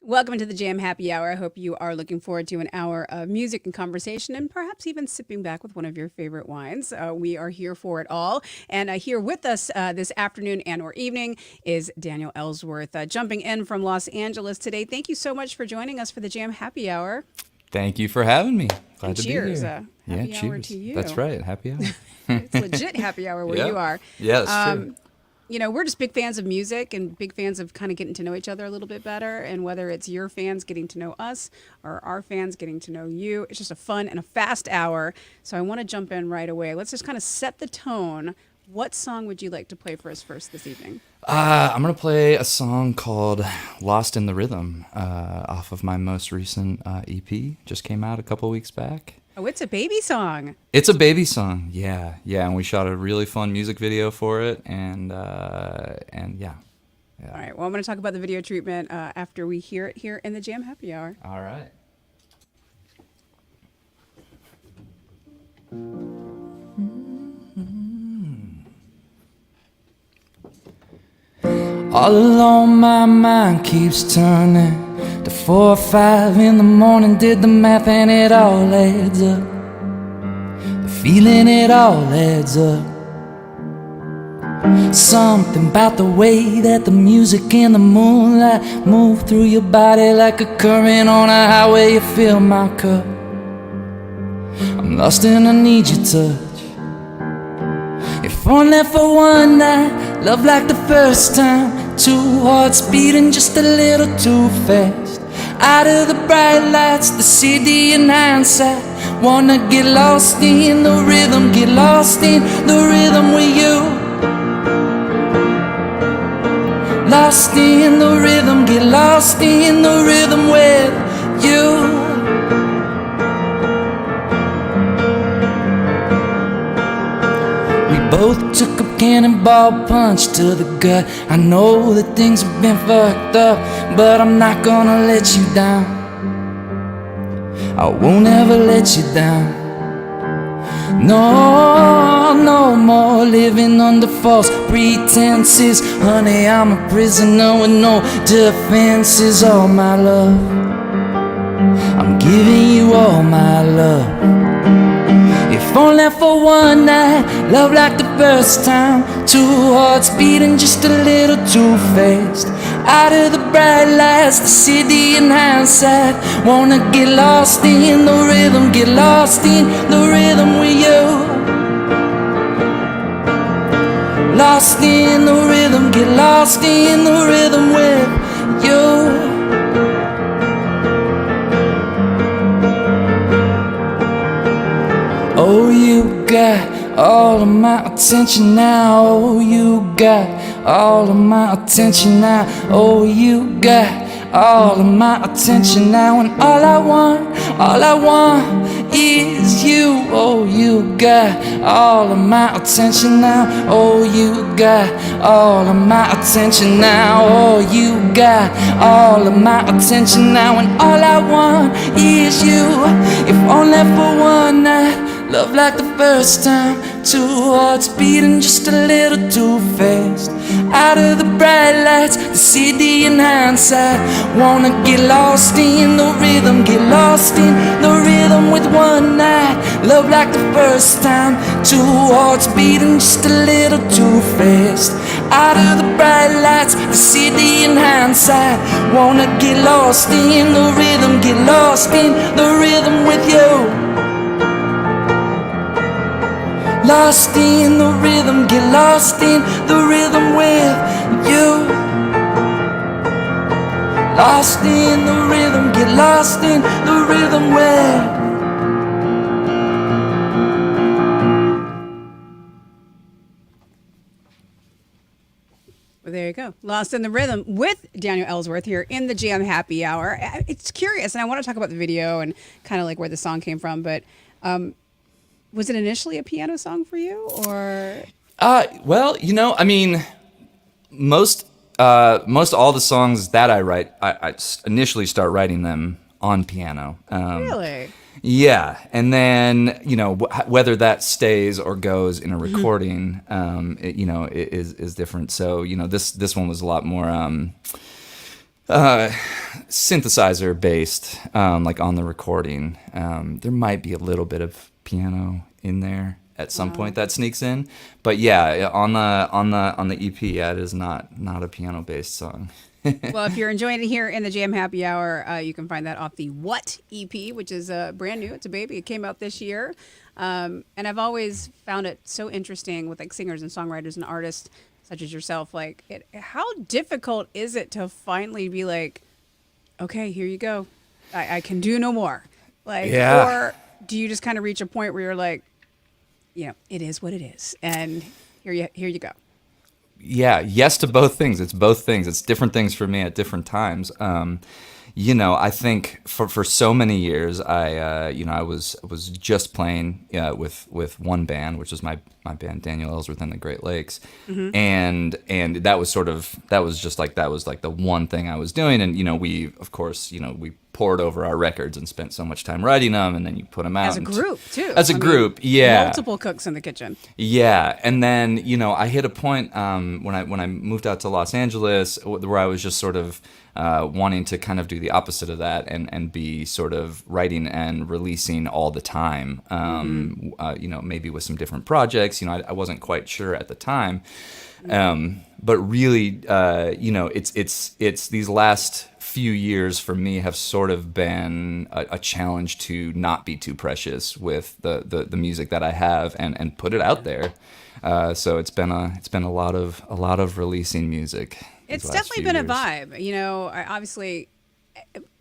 Welcome to the Jam Happy Hour. I hope you are looking forward to an hour of music and conversation and perhaps even sipping back with one of your favorite wines. We are here for it all. And here with us this afternoon and or evening is Daniel Ellsworth, jumping in from Los Angeles today. Thank you so much for joining us for the Jam Happy Hour. Thank you for having me. Glad And to cheers. be here. Happy hour cheers. to you. That's right. Happy hour. It's legit happy hour where Yeah. you are. Yeah, that's true. You know, we're just big fans of music and big fans of kind of getting to know each other a little bit better. And whether it's your fans getting to know us or our fans getting to know you, it's just a fun and a fast hour. So I want to jump in right away. Let's just kind of set the tone. What song would you like to play for us first this evening? I'm going to play a song called Lost in the Rhythm off of my most recent EP. Just came out a couple weeks back. Oh, it's a baby song. It's a baby song. Yeah. And we shot a really fun music video for it. And yeah. All right. Well, I'm going to talk about the video treatment after we hear it here in the Jam Happy Hour. All right. All alone my mind keeps turning to 4 or 5 in the morning. Did the math and it all adds up. The feeling, it all adds up. Something about the way that the music and the moonlight move through your body like a current on a highway. You fill my cup. I'm lost and I need your touch. If only for one night, love like the first time. 2 hearts beating just a little too fast. Out of the bright lights, the city in hindsight. Wanna get lost in the rhythm, get lost in the rhythm with you. Lost in the rhythm, get lost in the rhythm with you. We both took a cannonball punch to the gut. I know that things have been fucked up, but I'm not gonna let you down. I won't ever let you down. No more living under false pretenses. Honey, I'm a prisoner with no defenses. All my love, I'm giving you all my love. If only for one night, love like the first time. 2 hearts beating just a little too fast. Out of the bright lights, the city in hindsight. Wanna get lost in the rhythm, get lost in the rhythm with you. Lost in the rhythm, get lost in the rhythm with you. Oh, you got all of my attention now. Oh, you got all of my attention now. Oh, you got all of my attention now. And all I want is you. Oh, you got all of my attention now. Oh, you got all of my attention now. Oh, you got all of my attention now. And all I want is you. If only for one night, love like the first time. 2 hearts beating just a little too fast. Out of the bright lights, the city in hindsight. Wanna get lost in the rhythm, get lost in the rhythm with one night. Love like the first time. 2 hearts beating just a little too fast. Out of the bright lights, the city in hindsight. Wanna get lost in the rhythm, get lost in the rhythm with you. Lost in the rhythm, get lost in the rhythm with you. Lost in the rhythm, get lost in the rhythm with. Well, there you go. Lost in the Rhythm with Daniel Ellsworth here in the Jam Happy Hour. It's curious, and I want to talk about the video and kind of like where the song came from, but was it initially a piano song for you, or? Well, I mean, most all the songs that I write, I initially start writing them on piano. Really? Yeah, and then whether that stays or goes in a recording, is different. So this one was a lot more. Synthesizer based, like on the recording. There might be a little bit of piano in there at some point that sneaks in, but yeah, on the EP, yeah, it is not a piano based song. Well, if you're enjoying it here in the Jam Happy Hour, you can find that off the What EP, which is brand new. It's a baby. It came out this year. And I've always found it so interesting with like singers and songwriters and artists such as yourself. Like, how difficult is it to finally be like, okay, here you go. I can do no more. Like, Yeah. or do you just kind of reach a point where you're like, it is what it is. And here you go. Yeah, yes to both things. It's both things. It's different things for me at different times. I think for so many years, I was just playing with one band, which was my band Daniel Ellsworth and the Great Lakes, and that was like the one thing I was doing, and we of course we poured over our records and spent so much time writing them, and then you put them out As a group, too. As a group, yeah. Multiple cooks in the kitchen. Yeah, and then I hit a point when I moved out to Los Angeles where I was just sort of wanting to kind of do the opposite of that and be sort of writing and releasing all the time. Maybe with some different projects. I wasn't quite sure at the time, but really, it's these last few years for me have sort of been a challenge to not be too precious with the music that I have and put it out there. So it's been a lot of releasing music. It's definitely been a vibe. Obviously,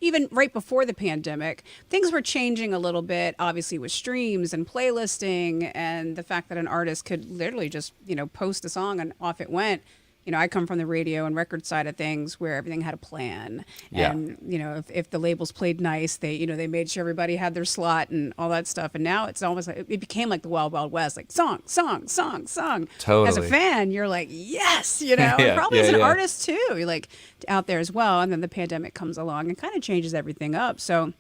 even right before the pandemic, things were changing a little bit, obviously with streams and playlisting and the fact that an artist could literally just, post a song and off it went. I come from the radio and record side of things where everything had a plan. Yeah. And, if the labels played nice, they made sure everybody had their slot and all that stuff. And now it's almost like it became like the Wild Wild West, like song. Totally. As a fan, you're like, yes, and probably as an artist too. You're like out there as well. And then the pandemic comes along and kind of changes everything up. So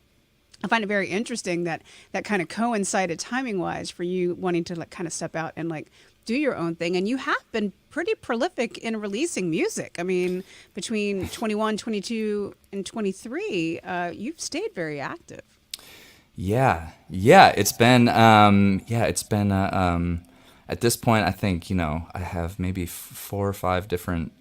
I find it very interesting that kind of coincided timing wise for you wanting to like kind of step out and like do your own thing. And you have been pretty prolific in releasing music. I mean, between 21, 22, and 23, you've stayed very active. Yeah. It's been at this point, I think, I have maybe 4 or 5 different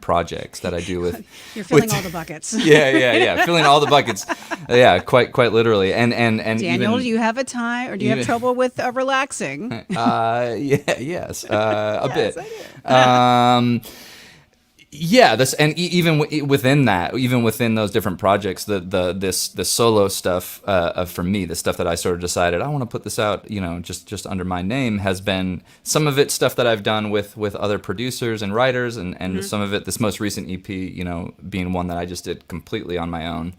projects that I do with. You're filling all the buckets. Yeah. Filling all the buckets. Yeah, quite literally. And Daniel, even, do you have a time, or do you have trouble with relaxing? Yes, a bit. I do. Even within that, even within those different projects, the solo stuff for me, the stuff that I sort of decided I want to put this out, just under my name, has been some of it stuff that I've done with other producers and writers, and some of it, this most recent EP, being one that I just did completely on my own.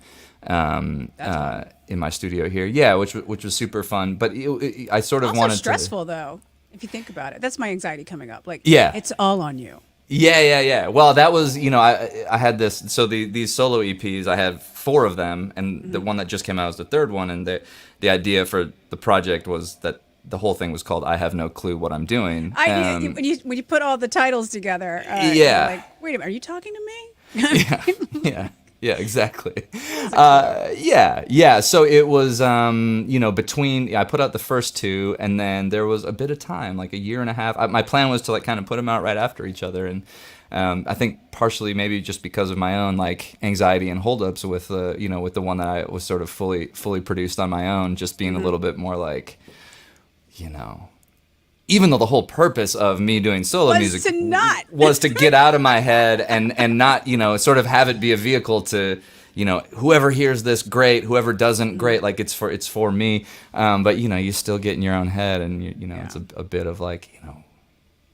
In my studio here, which was super fun. But I sort of also wanted stressful though, if you think about it. That's my anxiety coming up. Like, it's all on you. Yeah. Well, that was, I had this. So these solo EPs, I had 4 of them, and the one that just came out was the 3rd one. And the idea for the project was that the whole thing was called "I Have No Clue What I'm Doing." When you put all the titles together, Yeah. you're like, wait a minute, are you talking to me? Yeah, exactly. Yeah. So it was, between, I put out the first 2, and then there was a bit of time, like a year and a half. My plan was to like kind of put them out right after each other, and I think partially maybe just because of my own like anxiety and holdups with with the one that I was sort of fully produced on my own, just being a little bit more like, even though the whole purpose of me doing solo music was to get out of my head and not, sort of have it be a vehicle to, whoever hears this, great. Whoever doesn't, great. Like it's for me. But you still get in your own head, and it's a bit of like,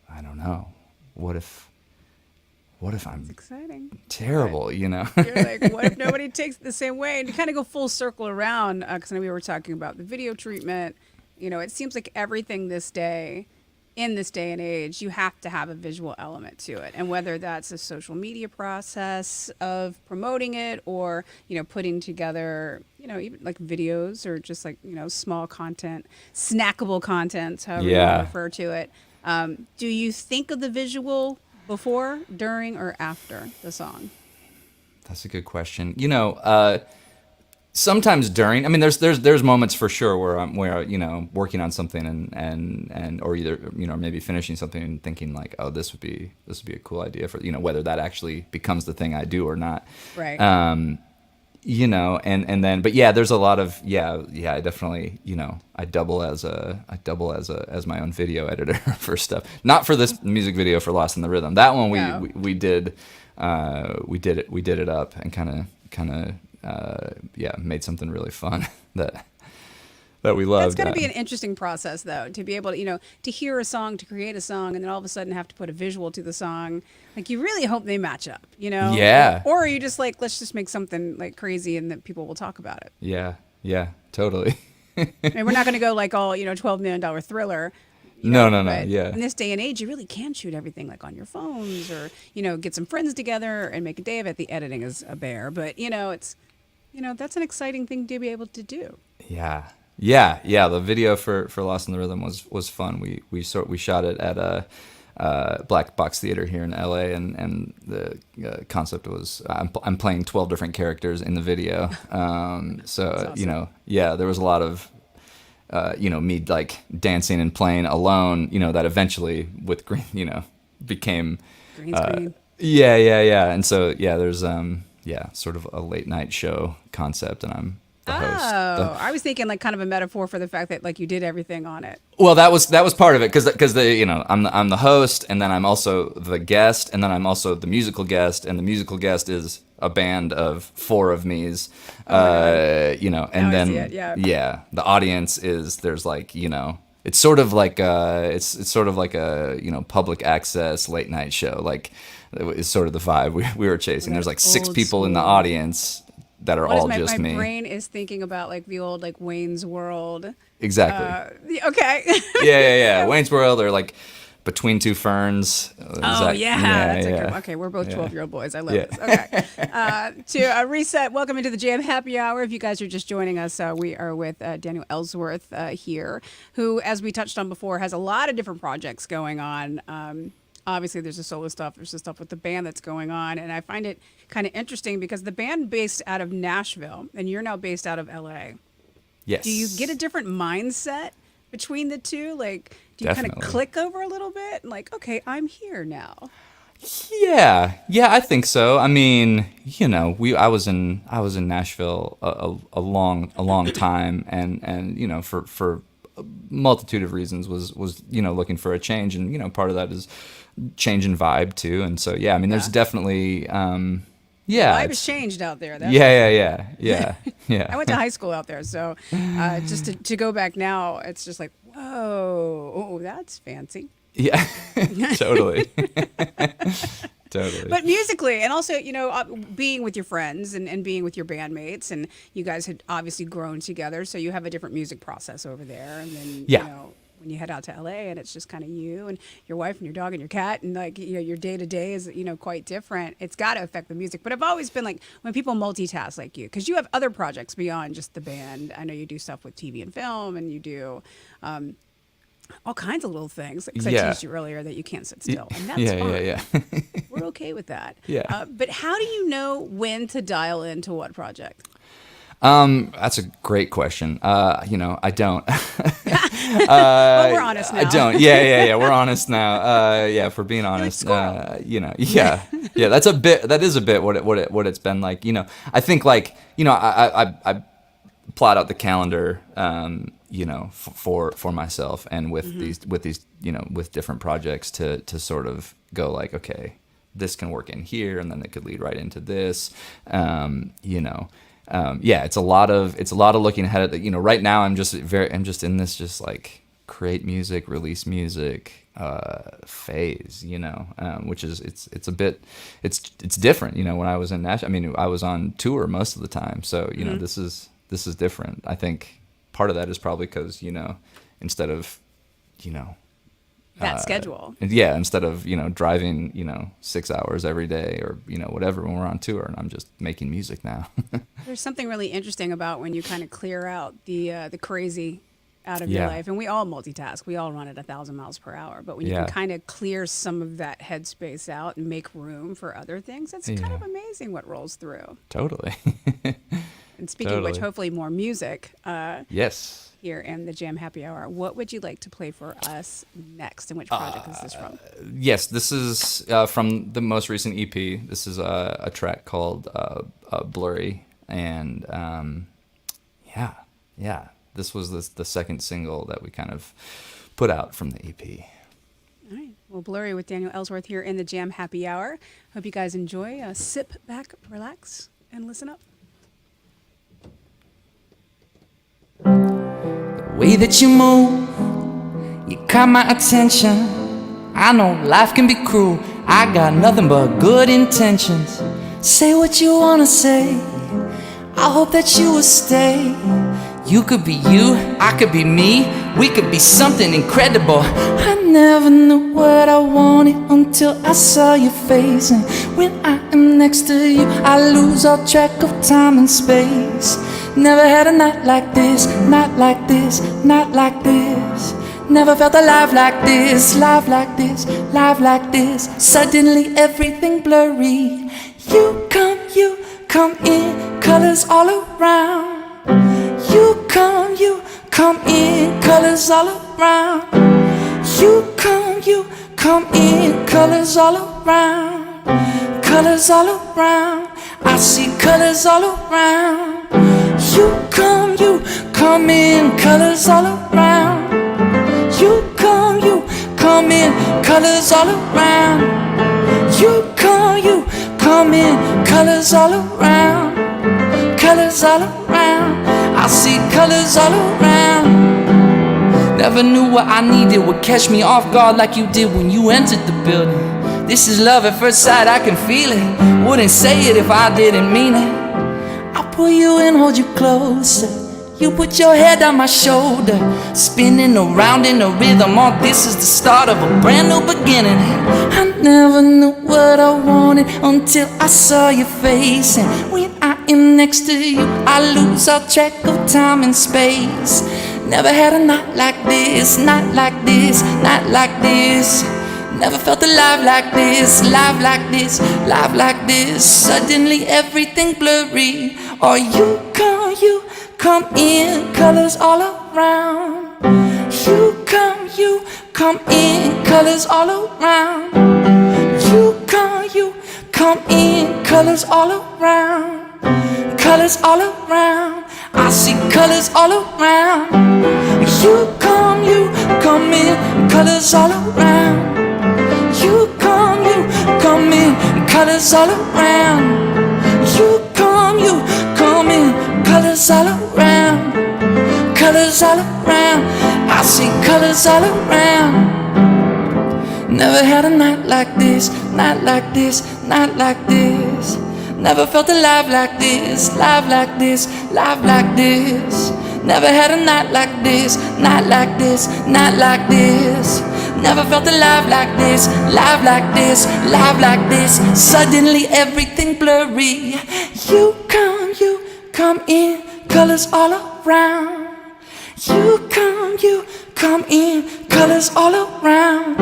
I don't know. What if I'm exciting. terrible? You're like, what if nobody takes it the same way? And to kind of go full circle around, because I know we were talking about the video treatment. It seems like everything in this day and age, you have to have a visual element to it. And whether that's a social media process of promoting it or, putting together, even like videos or just like, small content, snackable content, however you want to refer to it. Do you think of the visual before, during, or after the song? That's a good question. Sometimes during, I mean, there's moments for sure where I'm working on something and or either maybe finishing something and thinking like, oh, this would be a cool idea for whether that actually becomes the thing I do or not. Right. And then but yeah, there's a lot of I definitely I double as my own video editor for stuff. Not for this music video for Lost in the Rhythm. That one we did it up and kind of made something really fun that we loved. That's going to be an interesting process, though, to be able to, to hear a song, to create a song, and then all of a sudden have to put a visual to the song. Like, you really hope they match up, Yeah. Or are you just like, let's just make something like crazy and that people will talk about it? Yeah, totally. I mean, we're not going to go like all, $12 million thriller. No. Yeah. In this day and age, you really can shoot everything like on your phones or, get some friends together and make a day of it. The editing is a bear, but, it's, that's an exciting thing to be able to do. Yeah. The video for Lost in the Rhythm was fun. We shot it at a Black Box Theater here in LA, and the concept was I'm playing 12 different characters in the video. So awesome. There was a lot of me like dancing and playing alone. That eventually with green became green screen. Yeah. And so there's sort of a late night show concept, and I'm the host. Oh, I was thinking like kind of a metaphor for the fact that like you did everything on it. Well, that was part of it because I'm the host, and then I'm also the guest, and then I'm also the musical guest, and the musical guest is a band of 4 of me's, and now then the audience is there's like it's sort of like it's sort of like a public access late night show, like is sort of the vibe we were chasing. There's like 6 people in the audience that are all just me. My brain is thinking about like the old like Wayne's World. Exactly. Okay. Yeah. Wayne's World, or like Between Two Ferns. Okay, we're both 12-year-old boys. I love this. Okay. To reset, welcome into the Jam Happy Hour. If you guys are just joining us, we are with Daniel Ellsworth here, who, as we touched on before, has a lot of different projects going on. Obviously, there's the solo stuff. There's the stuff with the band that's going on. And I find it kind of interesting because the band based out of Nashville, and you're now based out of L.A. Yes. Do you get a different mindset between the two? Like, do you kind of click over a little bit? Like, okay, I'm here now. Yeah, I think so. I mean, I was in Nashville a long time, and for a multitude of reasons was looking for a change, and part of that is change in vibe too. And so I mean, there's definitely vibe has changed out there. Yeah. I went to high school out there, so just to go back now, it's just like, whoa, that's fancy. Yeah, totally. Totally. But musically, and also, being with your friends and being with your bandmates, and you guys had obviously grown together, so you have a different music process over there. And then, when you head out to LA and it's just kind of you and your wife and your dog and your cat, and like, your day to day is, quite different. It's got to affect the music. But I've always been like, when people multitask like you, because you have other projects beyond just the band. I know you do stuff with TV and film, and you do, all kinds of little things. Because I teased you earlier that you can't sit still, and that's fine. Yeah. We're okay with that. Yeah. But how do you know when to dial into what project? That's a great question. I don't. Well, we're honest now. I don't. Yeah. We're honest now. If we're being honest, that is a bit what it's been like. I think like, I plot out the calendar, for myself, and with these, with different projects to sort of go like, okay, this can work in here, and then it could lead right into this. It's a lot of looking ahead at right now. I'm just in this just like create music, release music phase, which is it's a bit it's different. When I was in Nashville, I mean, I was on tour most of the time, so this is different. I think part of that is probably because instead of that schedule. Instead of driving 6 hours every day or whatever when we're on tour, and I'm just making music now. There's something really interesting about when you kind of clear out the crazy out of your Yeah. life. And we all multitask. We all run at 1,000 miles per hour. But when you Yeah. can kind of clear some of that headspace out and make room for other things, it's kind of Yeah. amazing what rolls through. Totally. And speaking of which, Totally. hopefully more music Yes. here in the Jam Happy Hour. What would you like to play for us next? And which project is this from? Yes, this is from the most recent EP. This is a track called Blurry. And yeah, this was the second single that we kind of put out from the EP. All right. Well, Blurry with Daniel Ellsworth here in the Jam Happy Hour. Hope you guys enjoy. Sit back, relax, and listen up. The way that you move, you caught my attention. I know life can be cruel. I got nothing but good intentions. Say what you wanna say. I hope that you will stay. You could be you, I could be me. We could be something incredible. I never knew what I wanted until I saw your face. And when I am next to you, I lose all track of time and space. Never had a night like this, not like this, not like this. Never felt alive like this, live like this, live like this. Suddenly everything blurry. You come in, colors all around. You come in, colors all around. You come in, colors all around. Colors all around, I see colors all around. You come in, colors all around. You come in, colors all around. You come in, colors all around. Colors all around, I see colors all around. Never knew what I needed would catch me off guard like you did when you entered the building. This is love at first sight, I can feel it. Wouldn't say it if I didn't mean it. I pull you in, hold you closer. You put your head on my shoulder, spinning around in a rhythm. All this is the start of a brand new beginning. I never knew what I wanted until I saw your face. And when I am next to you, I lose all track of time and space. Never had a night like this, not like this, not like this. Never felt alive like this, live like this, live like this. Suddenly everything blurry. Or you come in, colors all around. You come in, colors all around. You come in, colors all around. Colors all around, I see colors all around. You come in, colors all around. You come in, colors all around. You come in, colors all around. Colors all around, I see colors all around. Never had a night like this, not like this, not like this. Never felt alive like this, live like this, live like this. Never had a night like this, not like this, not like this. Never felt alive like this, live like this, live like this. Suddenly everything blurry. You come in, colors all around. You come in, colors all around.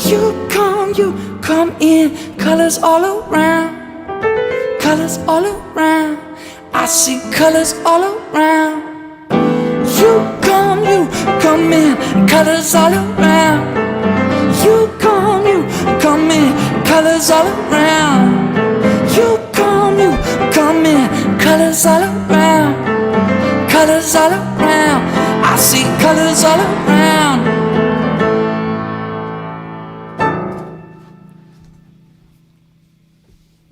You come in, colors all around. Colors all around, I see colors all around. You come in, colors all around. You come in, colors all around. You come in, colors all around. Colors all around, I see colors all around.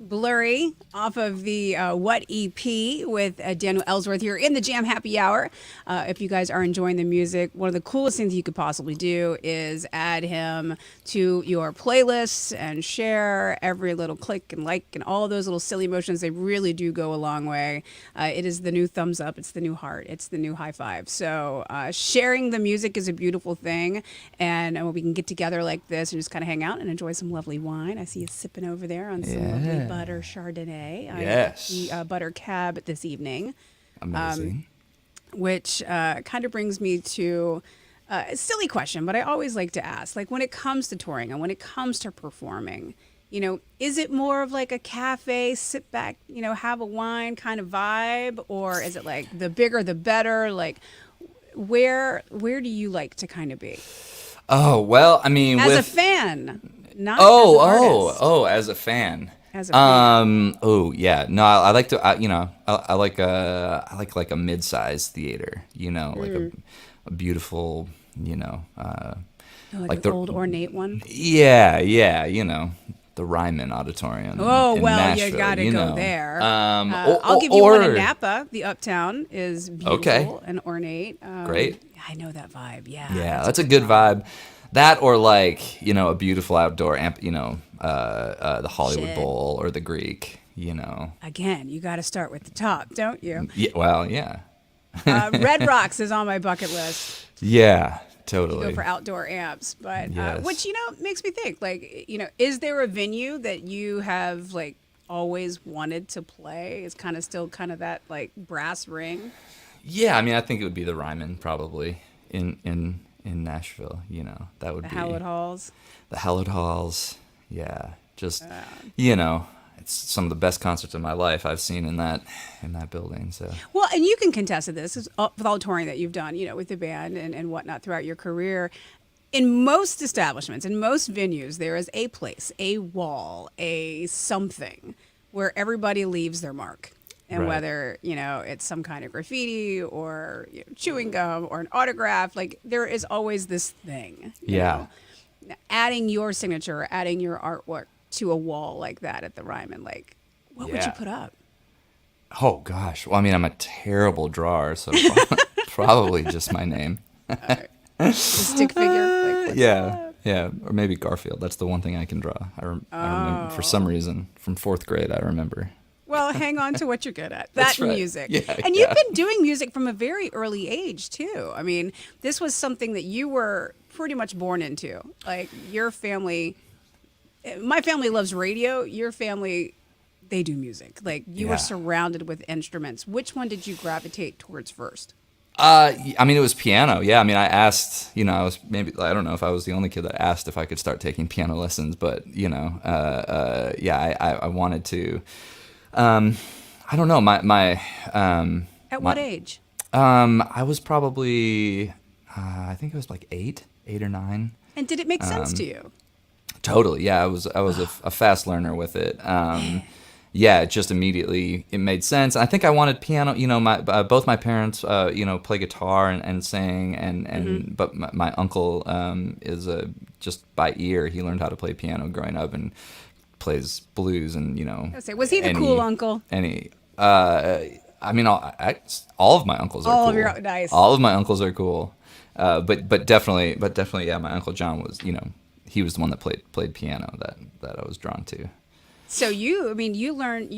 Blurry off of the What EP with Daniel Ellsworth here in the Jam Happy Hour. If you guys are enjoying the music, one of the coolest things you could possibly do is add him to your playlists and share every little click and like and all those little silly motions. They really do go a long way. It is the new thumbs up. It's the new heart. It's the new high five. So sharing the music is a beautiful thing. And when we can get together like this and just kind of hang out and enjoy some lovely wine. I see you sipping over there on some lovely butter Chardonnay. Yes. The butter cab this evening. Amazing. which kind of brings me to a silly question, but I always like to ask, like when it comes to touring and when it comes to performing, is it more of like a cafe, sit back, have a wine kind of vibe, or is it like the bigger the better? Like where do you like to kind of be? Oh, well, I mean, As with a fan, not as an artist. as a fan. As a fan. Oh yeah, no, I like to, I like a mid-sized theater, like a beautiful, Oh, like like an the old ornate one. yeah, the Ryman Auditorium. Oh, in well, Nashville, you got to go there. Or, I'll give you one in or- Napa. The Uptown is beautiful Okay. and ornate. Great. I know that vibe. Yeah. Yeah, that's a good vibe. That or like, a beautiful outdoor the Hollywood Shit. Bowl or the Greek, Again, you got to start with the top, don't you? Yeah, well, yeah. Red Rocks is on my bucket list. Yeah, Go totally. for outdoor amps, but Yes. which makes me think. Like, is there a venue that you have like always wanted to play? Is kind of still kind of that like brass ring. Yeah, I mean, I think it would be the Ryman probably in Nashville, that would The be Hallowed Halls. the Hallowed Halls. Yeah, just it's some of the best concerts of my life I've seen in that building. So Well, and you can contest to this with all the touring that you've done, with the band and whatnot throughout your career. In most establishments, in most venues, there is a place, a wall, a something where everybody leaves their mark. And Right. whether, it's some kind of graffiti or chewing gum or an autograph, like there is always this thing. you Yeah. know. Adding your signature, adding your artwork to a wall like that at the Ryman, like what would you Yeah. put up? Oh gosh, well, I mean, I'm a terrible drawer, so probably just my name. The stick figure? Like, what's Yeah, yeah, or maybe Garfield. That's the one thing I can draw. I remember for some reason from fourth grade. I remember. Well, hang on to what you're good at. That's That and right. music. Yeah, and yeah. you've been doing music from a very early age, too. I mean, this was something that you were pretty much born into. Like, your family, my family loves radio. Your family, they do music. Like, you were Yeah. surrounded with instruments. Which one did you gravitate towards first? I mean, it was piano. Yeah, I mean, I asked. I was maybe I don't know if I was the only kid that asked if I could start taking piano lessons, but yeah, I wanted to. I don't know. At what age? I was probably, I think it was like eight or nine. And did it make sense to you? Totally. Yeah, I was a fast learner with it. Yeah, it just immediately it made sense. I think I wanted piano. My both my parents, play guitar and sing, and but my uncle is just by ear. He learned how to play piano growing up and plays blues and I was say, was he the cool uncle? I mean, all of my uncles are All cool. of your nice. All of my uncles are cool. But definitely, yeah. My uncle John was, he was the one that played piano that I was drawn to. So you learn,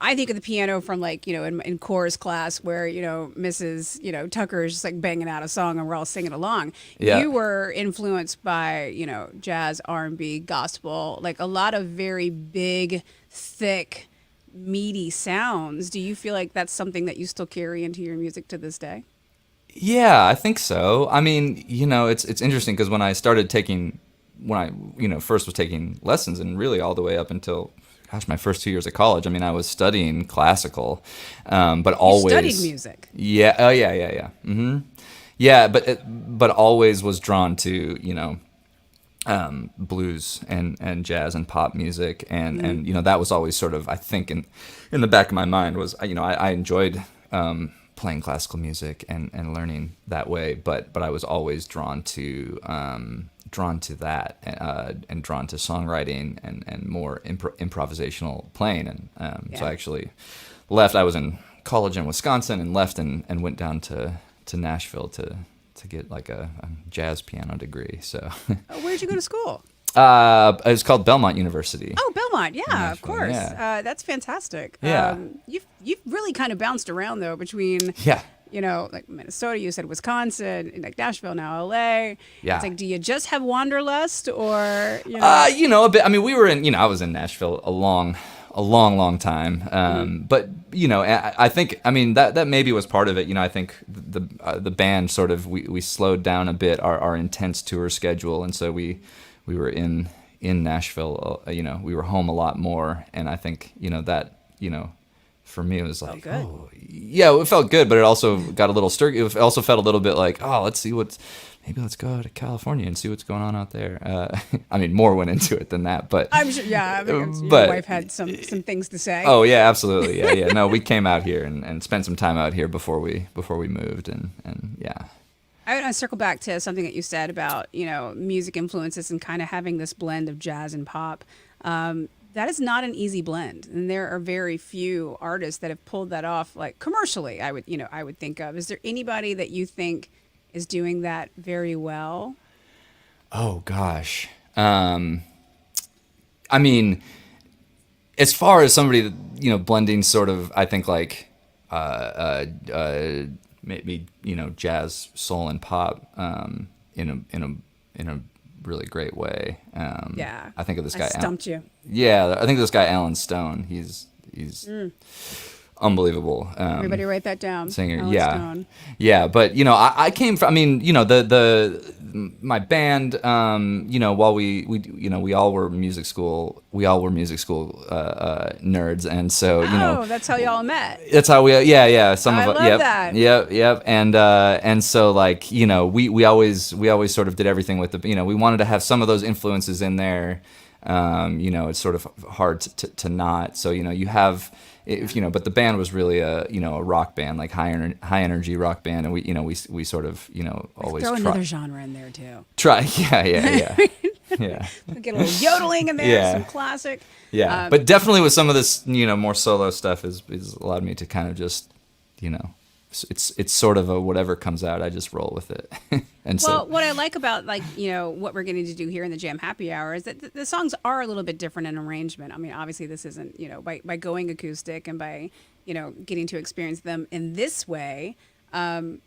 I think of the piano from like, in chorus class where, Mrs. Tucker is just like banging out a song and we're all singing along. Yeah. You were influenced by, jazz, R&B, gospel, like a lot of very big, thick, meaty sounds. Do you feel like that's something that you still carry into your music to this day? Yeah, I think so. I mean, it's interesting because when I first was taking lessons and really all the way up until, my first 2 years of college, I mean, I was studying classical, but always studied music. Yeah. Oh, yeah. Mm-hmm. Yeah, but always was drawn to, blues and jazz and pop music. And that was always sort of, I think in the back of my mind was, I enjoyed, playing classical music and learning that way, but I was always drawn to that and drawn to songwriting and more improvisational playing. And so I actually left. I was in college in Wisconsin and left and went down to Nashville to get like a jazz piano degree. So Where'd you go to school? it was called Belmont University. Oh, Belmont. Yeah, of Nashville, course. yeah. That's fantastic. Yeah. You've really kind of bounced around though between Yeah. like Minnesota, you said Wisconsin, and like Nashville, now LA. Yeah. It's like, do you just have wanderlust or, A bit. I mean, we were in, I was in Nashville a long a long time. But you know, I think, I mean, that maybe was part of it. You know, I think the band sort of, we slowed down a bit our intense tour schedule, and so we were in Nashville. You know, we were home a lot more, and I think, you know, that, you know, for me it was like, oh yeah, it felt good, but it also got a little sturdy. It also felt a little bit like, oh, maybe let's go to California and see what's going on out there. I mean, more went into it than that, but I'm sure. Yeah, I think your wife had some things to say. oh yeah, absolutely, yeah. No, we came out here and spent some time out here before we moved, and yeah. I want to circle back to something that you said about, you know, music influences and kind of having this blend of jazz and pop. That is not an easy blend, and there are very few artists that have pulled that off, like commercially. I would think of. Is there anybody that you think is doing that very well? Oh gosh, I mean, as far as somebody that, you know, blending sort of, I think like maybe, you know, jazz, soul, and pop in a really great way. Yeah, I think of this guy. Stumped you. Yeah, I think of this guy Alan Stone. He's unbelievable. Everybody write that down. Singer, Alan yeah, Stone. yeah. But you know, I came from. I mean, you know, my band. You know, while we all were music school. We all were music school nerds, and so you know, that's how y'all met. That's how we. Yeah. Some of us. love that. Yep. And so like, you know, we always sort of did everything with the. You know, we wanted to have some of those influences in there. You know, it's sort of hard to not. So, you know, you have, if you know, but the band was really a rock band, like high energy rock band, and we sort of, you know, always throw another genre in there too. Yeah. Get a little yodeling in there, Yeah. some classic. Yeah, but definitely with some of this, you know, more solo stuff is allowed me to kind of just, you know, it's sort of a whatever comes out, I just roll with it. And Well, so what I like about, like, you know, what we're getting to do here in the Jam Happy Hour is that the songs are a little bit different in arrangement. I mean, obviously this isn't, you know, by going acoustic and by, you know, getting to experience them in this way, you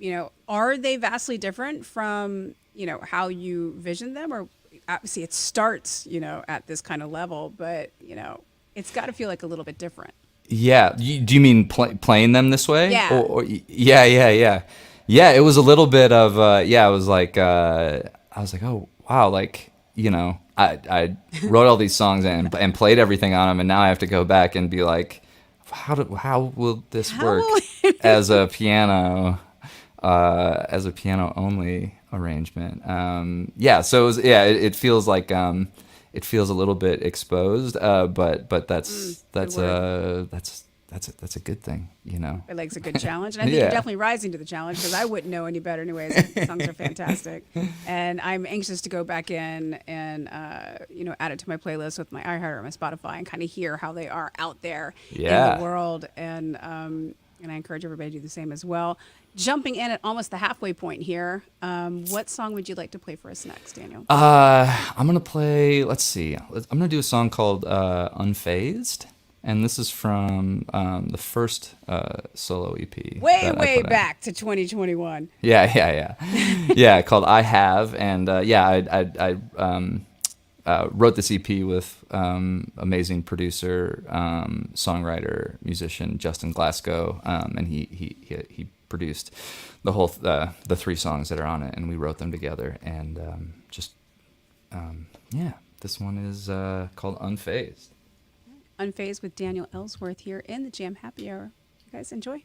know, are they vastly different from, you know, how you vision them? Or obviously it starts, you know, at this kind of level, but, you know, it's got to feel like a little bit different. yeah, do you mean playing them this way? Yeah. Or yeah. It was a little bit of I was like I was like, oh wow, like, you know, I wrote all these songs and played everything on them, and now I have to go back and be like, how will this work as a piano only arrangement? So it feels like it feels a little bit exposed, but that's a good thing, you know. It likes a good challenge, and I think you're definitely rising to the challenge, because I wouldn't know any better anyways. The songs are fantastic, and I'm anxious to go back in and you know, add it to my playlist with my iHeart or my Spotify and kind of hear how they are out there in the world, and I encourage everybody to do the same as well. Jumping in at almost the halfway point here, what song would you like to play for us next, Daniel? I'm gonna play. Let's see. I'm gonna do a song called "Unfazed," and this is from the first solo EP. Way back to 2021. Yeah. Called "I Have," and I wrote this EP with amazing producer, songwriter, musician Justin Glasgow, and he produced the whole the 3 songs that are on it, and we wrote them together, and this one is called "Unfazed." Unfazed with Daniel Ellsworth here in the Jam Happy Hour. You guys enjoy.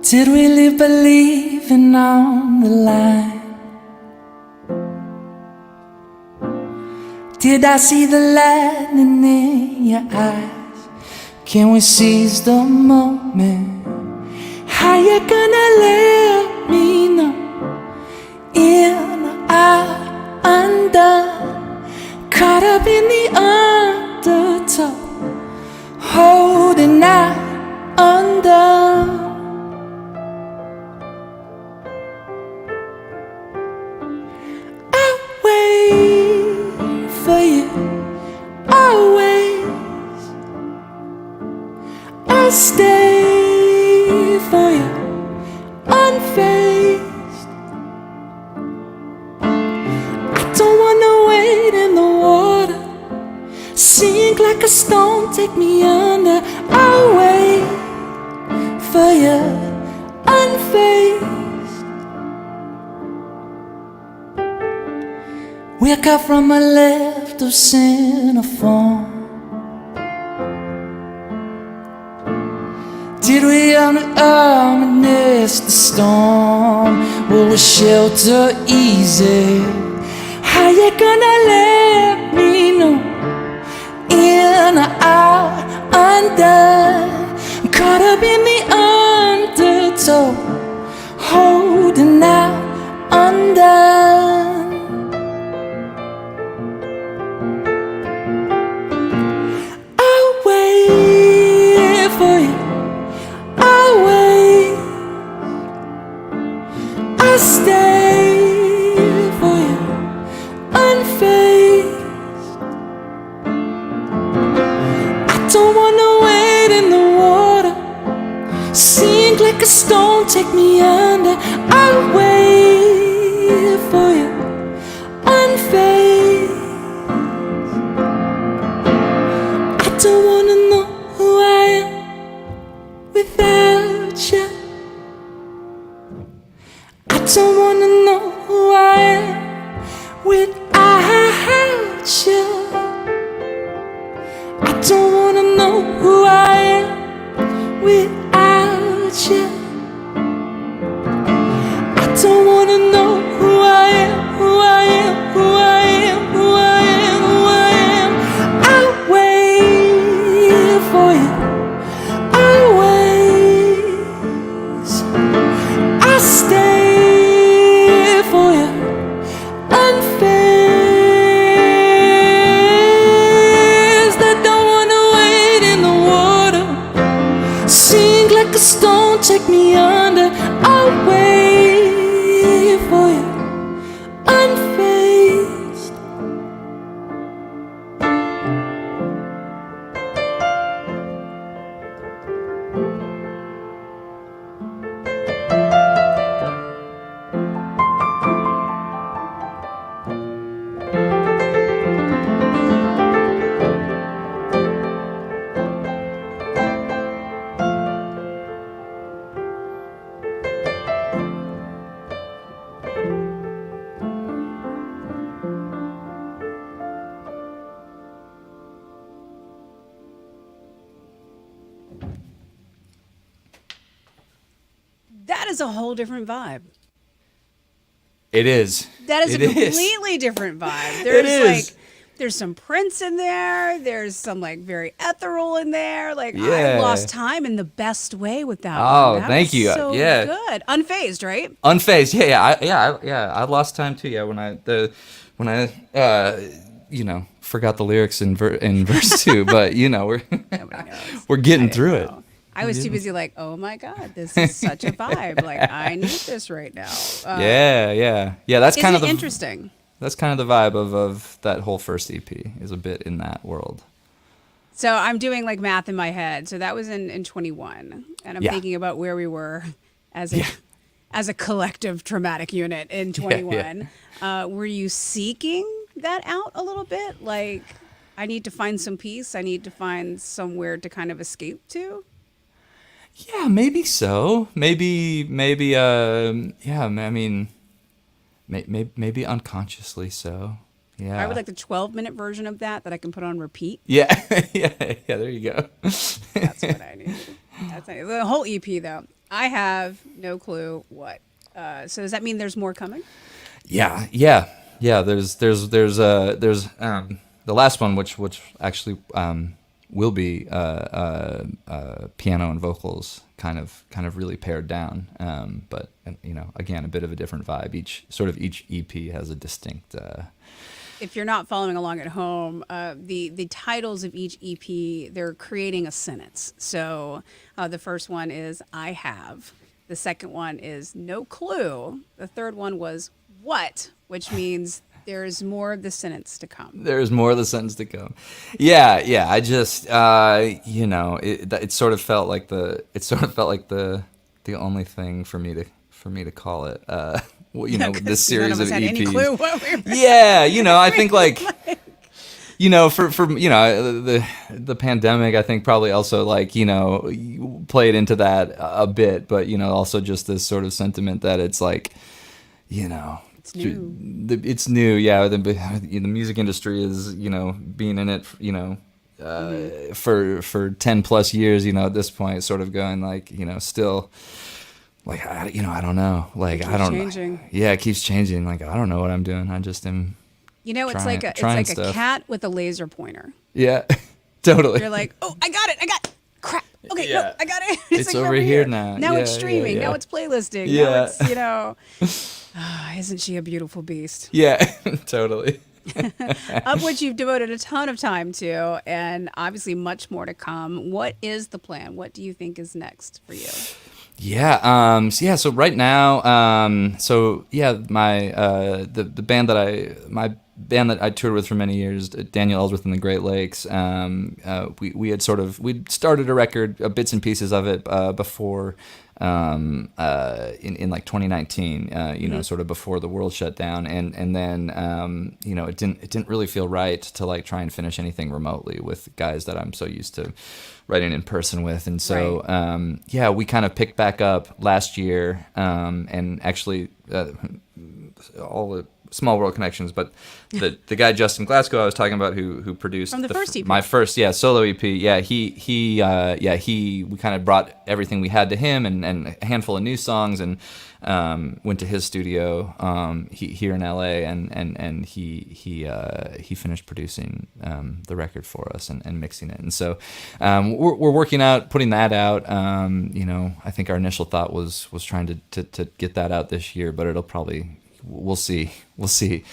Did we live believing on the line? Did I see the lightning in your eyes? Can we seize the moment? How you gonna let me know? In or undone, caught up in the undertow, holding out undone. I'll wait for you, always. I'll stay for you, like a stone, take me under. I'll wait for you, unfazed. Wake up from my left of Cinephone. Did we harness the storm? Will we shelter easy? How you gonna let me know? In or out, undone, caught up in the undertow, holding out, undone. I'll wait for you, I'll wait, I'll stay for you, unfazed. Don't wanna wade in the water, sink like a stone, take me under. I'll wait for you, unfazed. I don't wanna know who I am without you. I don't wanna know who I am without you. I don't wanna know who I am without you. I don't wanna know who I am, who I am, who I am, who I am, who I am. I'll wait for you, always. I'll stay for you, unfazed. I don't wanna wait in the water, sink like a stone, take me under. I'll wait for you, unfazed. That is a whole different vibe. It is. That is It a is. completely different vibe. There's is. like there's some Prince in there. There's some like very ethereal in there. Like I Yeah. lost time in the best way with that Oh, one. That thank was you. So Yeah. good. Unfazed, right? Unfazed. I lost time too. Yeah, when I forgot the lyrics in verse 2, but we're Nobody knows. we're getting I through didn't it. know. I was too busy like, oh my God, this is such a vibe. Like I need this right now. Yeah. That's Is kind it of the interesting? that's kind of the vibe of that whole first EP is a bit in that world. So I'm doing like math in my head. So that was in 21, and I'm Yeah. thinking about where we were as a Yeah. as a collective traumatic unit in 21. Were you seeking that out a little bit? Like, I need to find some peace. I need to find somewhere to kind of escape to. Yeah, maybe so. Maybe. Yeah. I mean, maybe unconsciously so. Yeah. I would like the 12-minute version of that I can put on repeat. Yeah. yeah. There you go. That's what I need. The whole EP, though, I have no clue what. So does that mean there's more coming? Yeah. There's the last one, which actually will be piano and vocals kind of really pared down. But again, a bit of a different vibe. Each EP has a distinct. If you're not following along at home, the titles of each EP, they're creating a sentence. So the first one is I have. The second one is no clue. The third one was what, which means there's more of the sentence to come. There's more of the sentence to come. Yeah. I just, it sort of felt like the only thing for me to call it. With this series none of us of had EPs. any clue what we were. Yeah, I think like you know, for you know, the pandemic, I think probably also like, you know, played into that a bit, but you know, also just this sort of sentiment that it's like, you know, It's new. it's new, yeah. The music industry is, you know, being in it, you know, for 10 plus years, you know, at this point, sort of going like, you know, still. Like, you know, I don't know. Like, I don't. Changing. Yeah, it keeps changing. Like, I don't know what I'm doing. I just am. You know, it's like a trying stuff. cat with a laser pointer. Yeah, totally. You're like, oh, I got it. Crap. Okay, Yeah. no, I got it. It's like over here now. Now Yeah, it's streaming. yeah. Now it's playlisting. Yeah. Now it's, you know. Isn't she a beautiful beast? Yeah, totally. Of which you've devoted a ton of time to, and obviously much more to come. What is the plan? What do you think is next for you? Yeah. So right now, the band that I toured with for many years, Daniel Ellsworth and the Great Lakes. We'd started a record, bits and pieces of it before. In like 2019, you know, sort of before the world shut down, and then you know, it didn't really feel right to like try and finish anything remotely with guys that I'm so used to writing in person with, and so yeah, we kind of picked back up last year, and actually all the small world connections, but the guy Justin Glasgow I was talking about who produced From the first EP. my first solo EP, we kind of brought everything we had to him and a handful of new songs, and went to his studio here in LA, and he finished producing the record for us and mixing it, and so we're working out putting that out. You know, I think our initial thought was trying to get that out this year, but it'll probably. We'll see. I've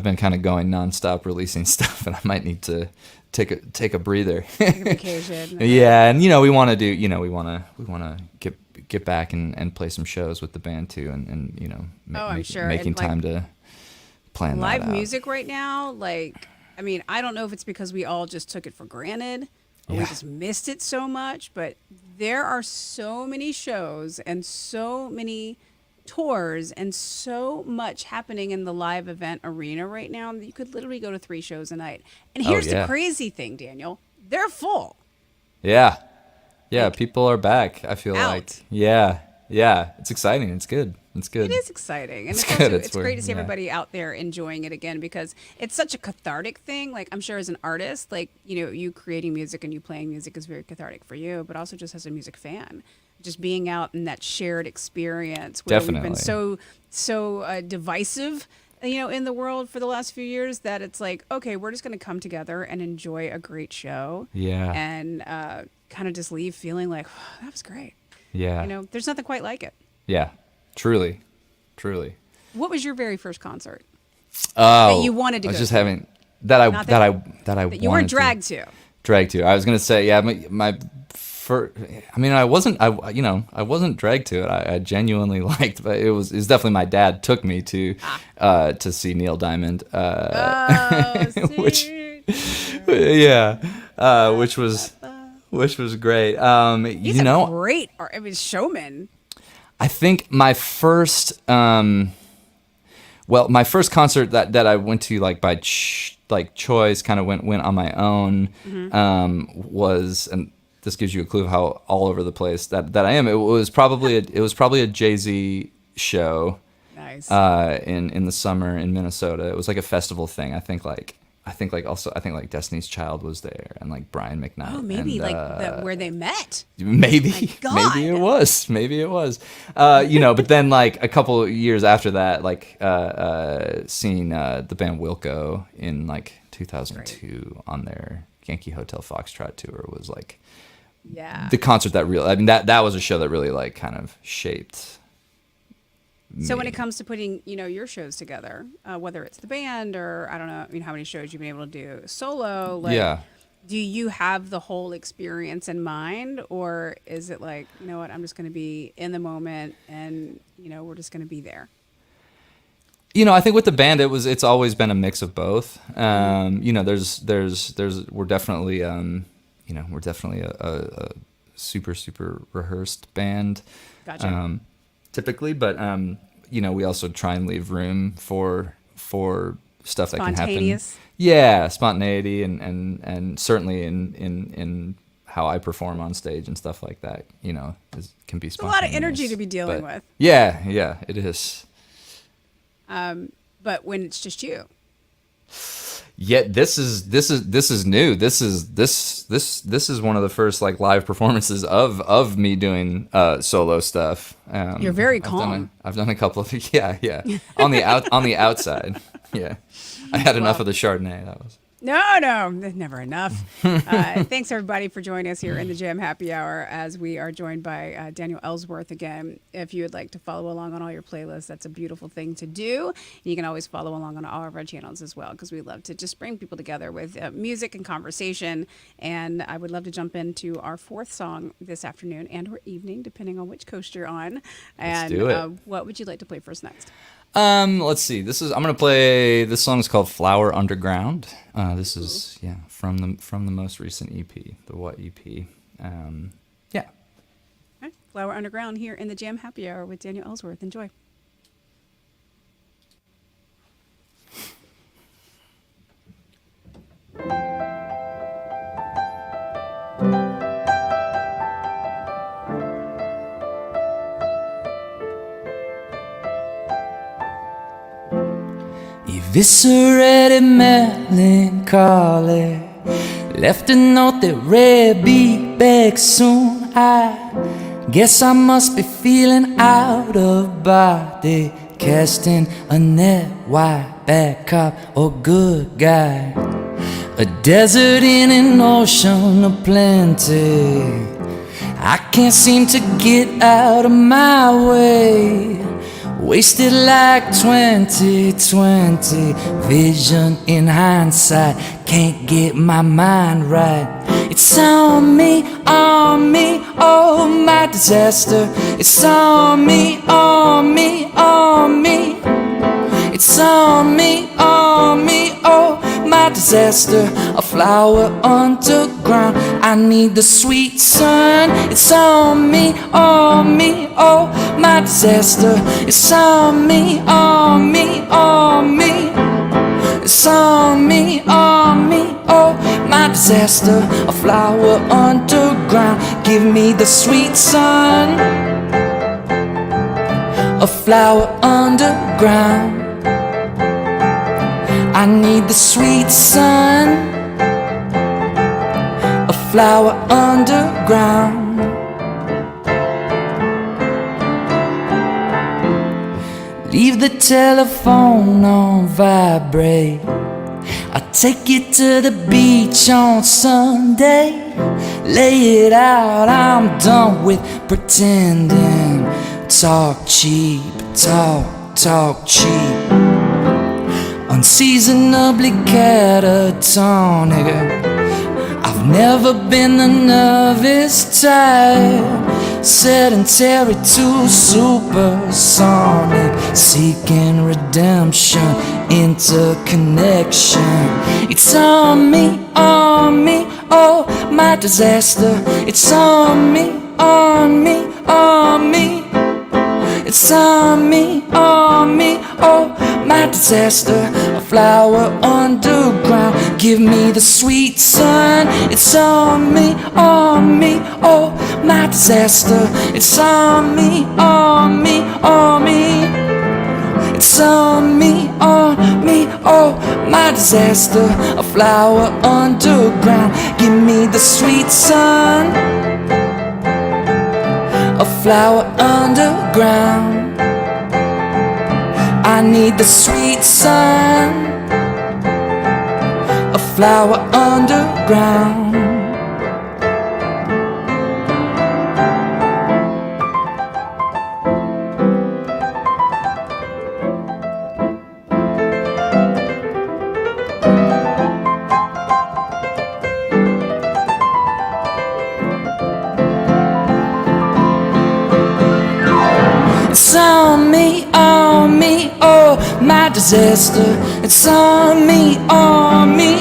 been kind of going nonstop releasing stuff, and I might need to take a breather. Take a vacation. Yeah, and you know, we want to get back and play some shows with the band too, and you know, I'm sure. making And, like, time to plan that out. Live music right now, like, I mean, I don't know if it's because we all just took it for granted or we Yeah. just missed it so much, but there are so many shows and so many tours and so much happening in the live event arena right now that you could literally go to 3 shows a night. And here's yeah. the crazy thing, Daniel. They're full. Yeah, Like, people are back. I feel out. like yeah, it's exciting. It's good. It is exciting. And It's it's, good. also, It's it's great to see yeah. everybody out there enjoying it again, because it's such a cathartic thing. Like, I'm sure as an artist, like, you know, you creating music and you playing music is very cathartic for you, but also just as a music fan, just being out in that shared experience where we've been Definitely. so divisive, you know, in the world for the last few years, that it's like, okay, we're just going to come together and enjoy a great show. Yeah. And kind of just leave feeling like, oh, that was great. Yeah. You know, there's nothing quite like it. Yeah. Truly. What was your very first concert Oh, that you wanted to I go was just to? having that I Not that I that you weren't wanted dragged to? dragged to. I was gonna say, yeah, my first. I mean, I wasn't dragged to it. I genuinely liked, but it was definitely my dad took me to see Neil Diamond, which yeah, which was great. He's you know, a great showman. I think my first my first concert that I went to like by choice, kind of went on my own, was, and this gives you a clue of how all over the place that I am. It was probably a Jay-Z show. Nice. In the summer in Minnesota. It was like a festival thing. I think Destiny's Child was there, and like Brian McKnight. Oh, maybe and, where they met. Maybe God. it was. You know, but then like a couple of years after that, like seeing the band Wilco in like 2002 on their Yankee Hotel Foxtrot tour was like Yeah. the concert that really. I mean, that was a show that really like kind of shaped. So when it comes to putting, you know, your shows together, whether it's the band or I don't know, I mean, how many shows you've been able to do solo, like, Yeah. do you have the whole experience in mind, or is it like, you know what, I'm just going to be in the moment and, you know, we're just going to be there? You know, I think with the band, it's always been a mix of both. You know, we're definitely a super rehearsed band. Gotcha. Typically, but you know, we also try and leave room for stuff that can happen. Spontaneous. Yeah, spontaneity and certainly in how I perform on stage and stuff like that, you know, can be A spontaneous. lot of energy to be dealing with. Yeah, it is. But when it's just you. Yet this is new. This is one of the first like live performances of me doing solo stuff. You're very calm. I've done a couple of yeah on the outside. Yeah, I had enough of the Chardonnay. That was. No, never enough. Thanks, everybody, for joining us here in the Jam Happy Hour as we are joined by Daniel Ellsworth again. If you would like to follow along on all your playlists, that's a beautiful thing to do. You can always follow along on all of our channels as well, because we love to just bring people together with music and conversation. And I would love to jump into our fourth song this afternoon and or evening, depending on which coast you're on. And Let's do it. What would you like to play for us next? Let's see. I'm gonna play. This song is called "Flower Underground." This is from the most recent EP, the What EP. Yeah. All right. Flower Underground here in the Jam Happy Hour with Daniel Ellsworth. Enjoy. Eviscerated melancholy, left a note that read, be back soon. I guess I must be feeling out of body, casting a net, white bad cop or good guy. A desert in an ocean of plenty, I can't seem to get out of my way. Wasted like 2020, vision in hindsight, can't get my mind right. It's on me, oh my disaster. It's on me, oh me. It's on me, oh my disaster. A flower underground, I need the sweet sun. It's on me, oh my disaster. It's on me, oh me. It's on me, oh my disaster. A flower underground, give me the sweet sun. A flower underground, I need the sweet sun. A flower underground. Leave the telephone on vibrate, I'll take you to the beach on Sunday. Lay it out, I'm done with pretending. Talk cheap, talk cheap. Unseasonably catatonic, I've never been the nervous type. Sedentary to supersonic, seeking redemption, interconnection. It's on me, oh my disaster. It's on me, oh me. It's on me, oh my disaster. A flower underground, give me the sweet sun. It's on me, oh my disaster. It's on me, oh me. It's on me, oh my disaster. A flower underground, give me the sweet sun. A flower underground, I need the sweet sun. A flower underground. It's on me, oh my disaster. It's on me, oh me.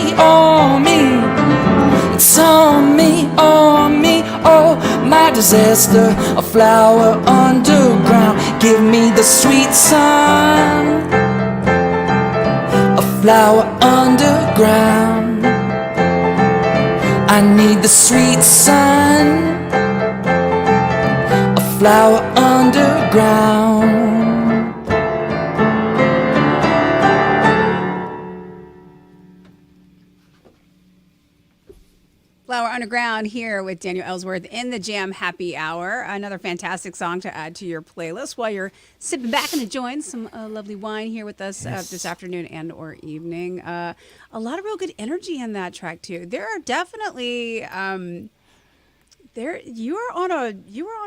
It's on me, oh my disaster. A flower underground, give me the sweet sun. A flower underground. I need the sweet sun, a flower underground. Flower Underground here with Daniel Ellsworth in the Jam Happy Hour. Another fantastic song to add to your playlist while you're sipping back and enjoying some lovely wine here with us this afternoon and or evening. A lot of real good energy in that track too. There are definitely you were on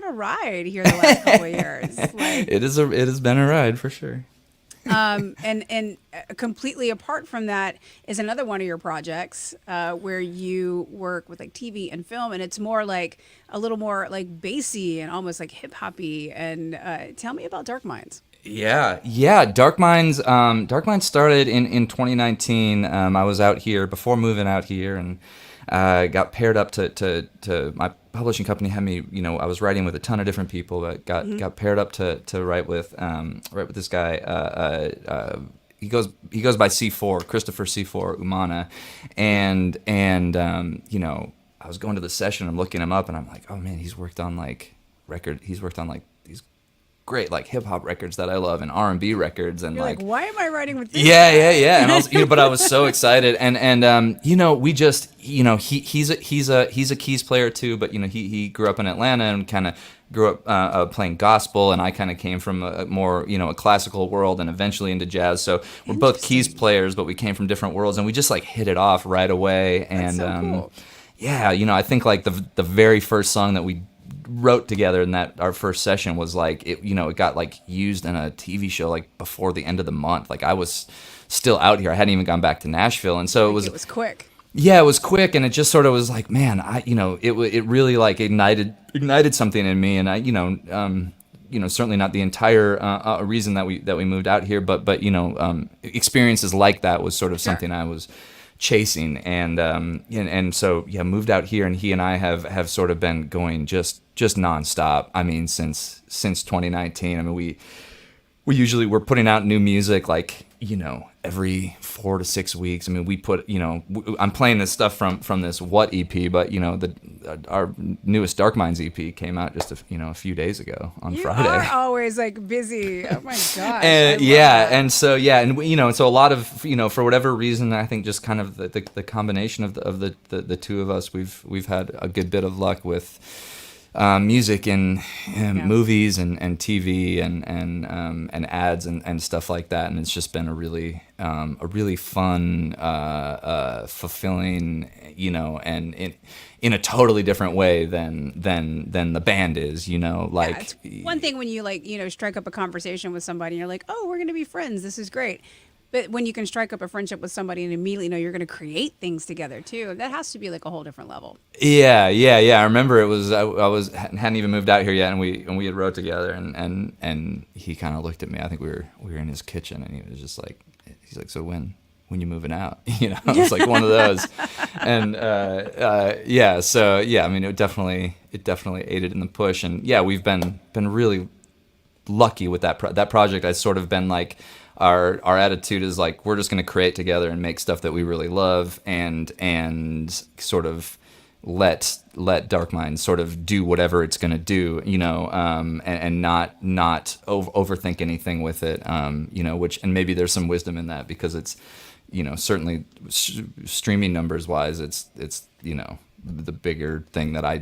a ride here the last couple of years. Like, it has been a ride for sure. And completely apart from that is another one of your projects where you work with like TV and film, and it's more like a little more like bassy and almost like hip hoppy. And tell me about Dark Minds. Yeah. Dark Minds. Dark Minds started in 2019. I was out here before moving out here, and got paired up to my publishing company. Had me, I was writing with a ton of different people, but got paired up to write with this guy. He goes by C4, Christopher C4 Umana, and I was going to the session. I'm looking him up, and I'm like, oh man, he's worked on like these great like hip hop records that I love, and R&B records, and You're like, why am I writing with this? Yeah. And I was, but I was so excited, and we just, he's a keys player too, but he grew up in Atlanta and kind of grew up playing gospel, and I kind of came from a more a classical world, and eventually into jazz. So we're both keys players, but we came from different worlds, and we just like hit it off right away. And so cool. Yeah, I think like the very first song that we wrote together in that our first session was like it got like used in a TV show like before the end of the month. Like I was still out here, I hadn't even gone back to Nashville, and so it was quick. Yeah, it was quick, and it just sort of was like, man, it really like ignited something in me, and I certainly not the entire reason that we moved out here, but experiences like that was sort of something I was chasing, and so moved out here, and he and I have sort of been going just nonstop. I mean, since 2019. I mean, we're putting out new music like every 4 to 6 weeks. I mean, we put I'm playing this stuff from this What EP, but our newest Dark Minds EP came out just a few days ago on Friday. You are always like busy. Oh my gosh. And and so and so a lot of for whatever reason, I think just kind of the combination of the two of us, we've had a good bit of luck with music and movies and TV and ads and stuff like that, and it's just been a really fun, fulfilling, and in a totally different way than the band is, like it's one thing when you strike up a conversation with somebody and you're like, oh, we're gonna be friends, this is great. But when you can strike up a friendship with somebody and immediately know you're going to create things together too, that has to be like a whole different level. Yeah. I remember it was I hadn't even moved out here yet, and we had wrote together, and he kind of looked at me. I think we were in his kitchen, and he was just like, he's like, so when you moving out? It's like one of those, and I mean, it definitely aided in the push, and we've been really lucky with that project. I've sort of been like, our attitude is like, we're just going to create together and make stuff that we really love, and sort of let Dark Minds sort of do whatever it's going to do, and not overthink anything with it, and maybe there's some wisdom in that, because it's, certainly streaming numbers wise, it's the bigger thing that I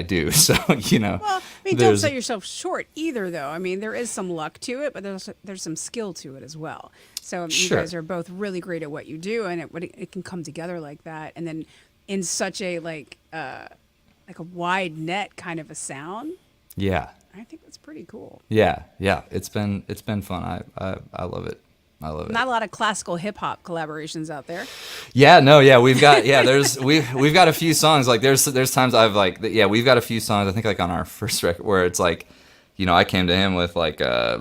do. So, Well, I mean, don't sell yourself short either, though. I mean, there is some luck to it, but there's some skill to it as well. So you guys are both really great at what you do, and it can come together like that, and then in such a like a wide net kind of a sound. Yeah, I think that's pretty cool. Yeah. It's been fun. I love it. I love it. Not a lot of classical hip hop collaborations out there. We've got we've got a few songs, like there's times I've like we've got a few songs, I think like on our first record, where it's like, I came to him with like a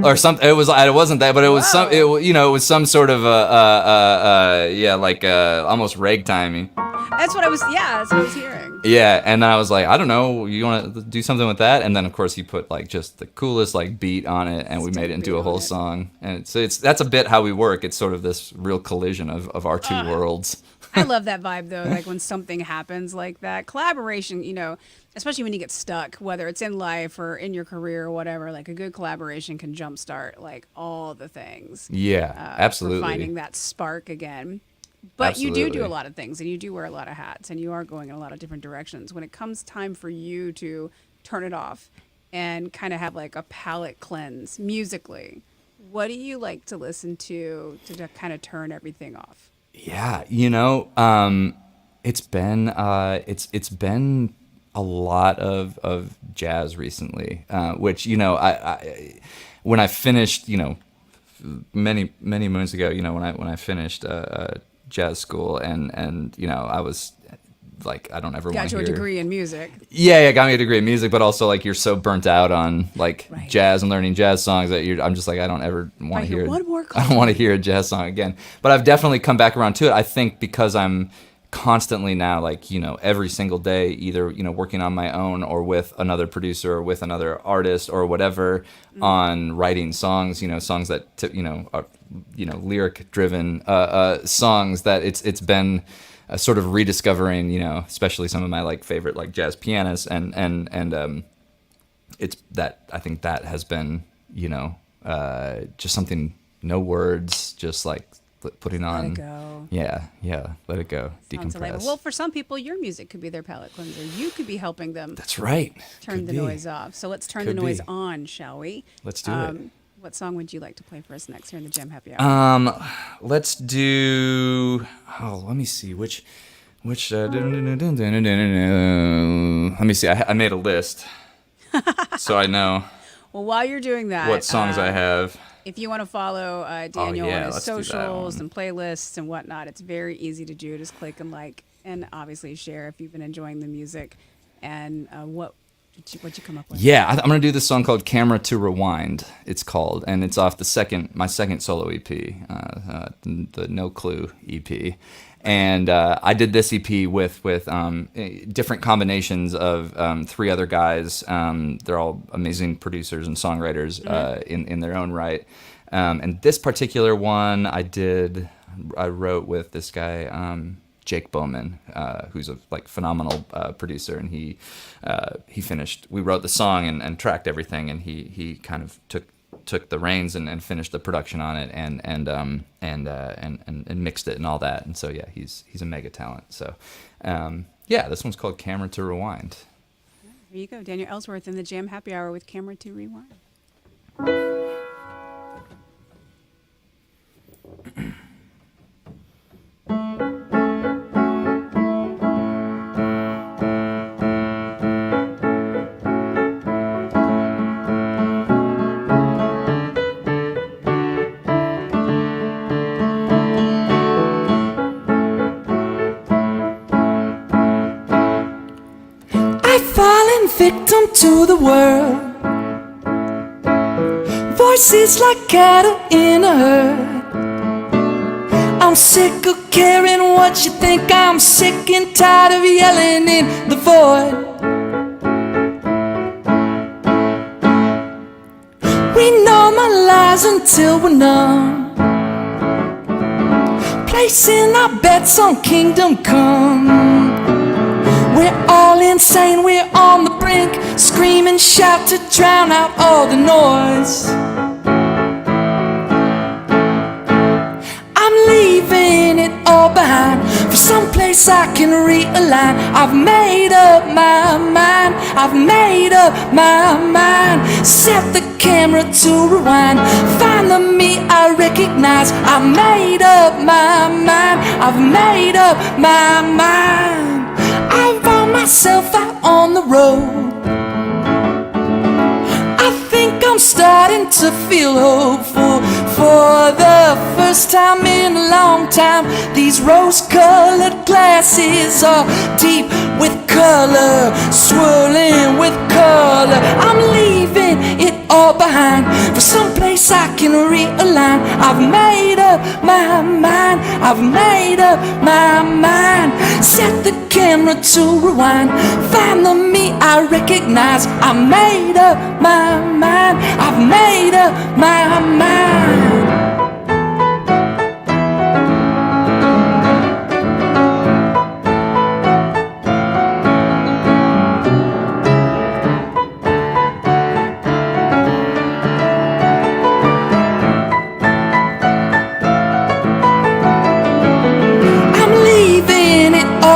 or something. It wasn't that, but it was it was some sort of almost ragtimey. That's what I was. Yeah, that's what I was hearing. Yeah, and then I was like, I don't know, you want to do something with that? And then of course he put like just the coolest like beat on it, and we made it into a whole song. And it's that's a bit how we work. It's sort of this real collision of our two worlds. I love that vibe though. Like when something happens like that, collaboration. Especially when you get stuck, whether it's in life or in your career or whatever. Like a good collaboration can jumpstart like all the things. Yeah, absolutely. For finding that spark again. But you Absolutely. do a lot of things, and you do wear a lot of hats, and you are going in a lot of different directions. When it comes time for you to turn it off and kind of have like a palate cleanse musically, what do you like to listen to kind of turn everything off? Yeah, it's been it's been a lot of jazz recently, which I when I finished many moons ago, when I finished jazz school and I was like, I don't ever want Got to you hear a degree in music. Yeah, got me a degree in music, but also like you're so burnt out on like Right. jazz and learning jazz songs that I'm just like, I don't ever want to I hear hear one more I don't want to hear a jazz song again. But I've definitely come back around to it. I think because I'm constantly now like every single day either working on my own or with another producer or with another artist or whatever on writing songs, songs that are lyric driven songs that it's been sort of rediscovering, especially some of my like favorite like jazz pianists and it's that I think that has been just something, no words, just like putting on. Let it go. Yeah, let it go. Sounds delightful. Decompress. Well, for some people, your music could be their palate cleanser. You could be helping them That's right. turn Could the be. noise off. So let's turn Could the noise be. on, shall we? Let's do it. What song would you like to play for us next here in the Jam Happy Hour? Let's do. Oh, let me see which. Let me see. I made a list, so I know Well, while you're doing that, what songs I have. if you want to follow Daniel yeah, on his let's do that socials one. and playlists and whatnot, it's very easy to do. Just click and like, and obviously share if you've been enjoying the music. And what'd you come up with? Yeah, I'm gonna do this song called "Camera to Rewind." It's called, and it's off my second solo EP, the No Clue EP. And I did this EP with different combinations of three other guys. They're all amazing producers and songwriters in their own right. And this particular one I wrote with this guy, Jake Bowman, who's a like phenomenal producer, and he finished. We wrote the song and tracked everything, and he kind of took the reins and finished the production on it and mixed it and all that. And so yeah, he's a mega talent. So yeah, this one's called "Camera to Rewind." Here you go, Daniel Ellsworth in the Jam Happy Hour with Camera to Rewind. I've fallen victim to the world. Voices like cattle in a herd. I'm sick of caring what you think. I'm sick and tired of yelling in the void. We normalize until we're numb, placing our bets on kingdom come. We're all insane, we're on the brink. Scream and shout to drown out all the noise. I'm leaving it all behind for someplace I can realign. I've made up my mind, I've made up my mind. Set the camera to rewind, find the me I recognize. I've made up my mind, I've made up my mind. I found myself out on the road. I think I'm starting to feel hopeful. For the first time in a long time, these rose-colored glasses are deep with color, swirling with color. I'm leaving it all behind for someplace I can realign. I've made up my mind, I've made up my mind. Set the camera to rewind. Find the me I recognize. I made up my mind. I've made up my mind.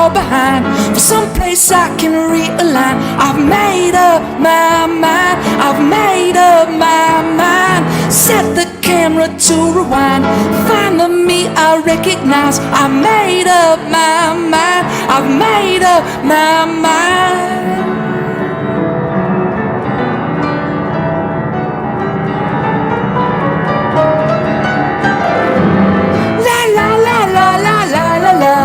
Behind for some place I can realign. I've made up my mind. I've made up my mind. Set the camera to rewind. Find the me I recognize. I made up my mind. I've made up my mind. La la la la la la la la.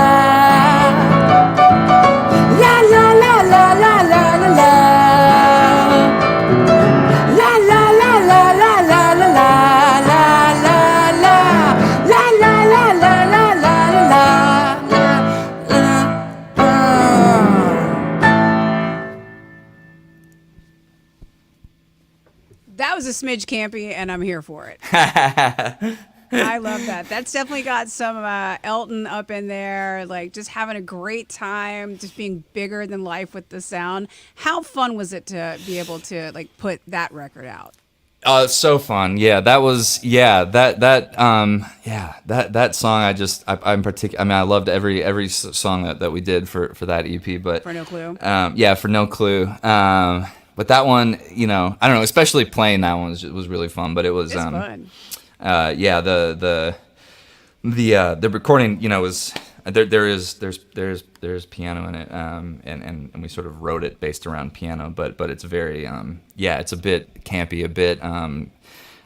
That was a smidge campy, and I'm here for it. I love that. That's definitely got some Elton up in there, like just having a great time, just being bigger than life with the sound. How fun was it to be able to like put that record out? So fun. Yeah, that was, that song, I'm particular. I mean, I loved every song that we did for that EP, but For No Clue. For No Clue. But that one, I don't know, especially playing that one was really fun, but it was, It's fun. The recording, was there's piano in it, and we sort of wrote it based around piano, but it's very it's a bit campy, a bit I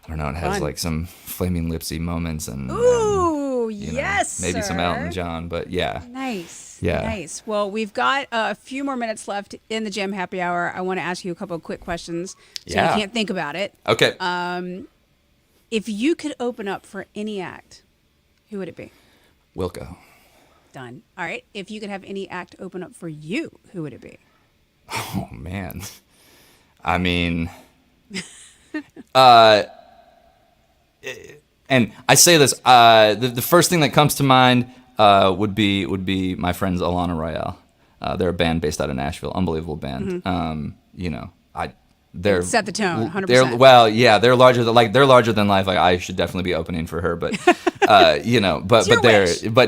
don't know, it has Fun. like some Flaming Lipsy moments and Ooh, you know, yes, maybe some sir. Elton John, but yeah. Nice. Yeah. Nice. Well, we've got a few more minutes left in the Jam Happy Hour. I want to ask you a couple of quick questions so Yeah. you can't think about it. Okay. If you could open up for any act, who would it be? Wilco. Done. All right. If you could have any act open up for you, who would it be? Oh man. I mean, and I say this, the first thing that comes to mind would be my friends Alana Royale. They're a band based out of Nashville, unbelievable band. They're Set the tone, 100%. They're larger than life. Like I should definitely be opening for her, but but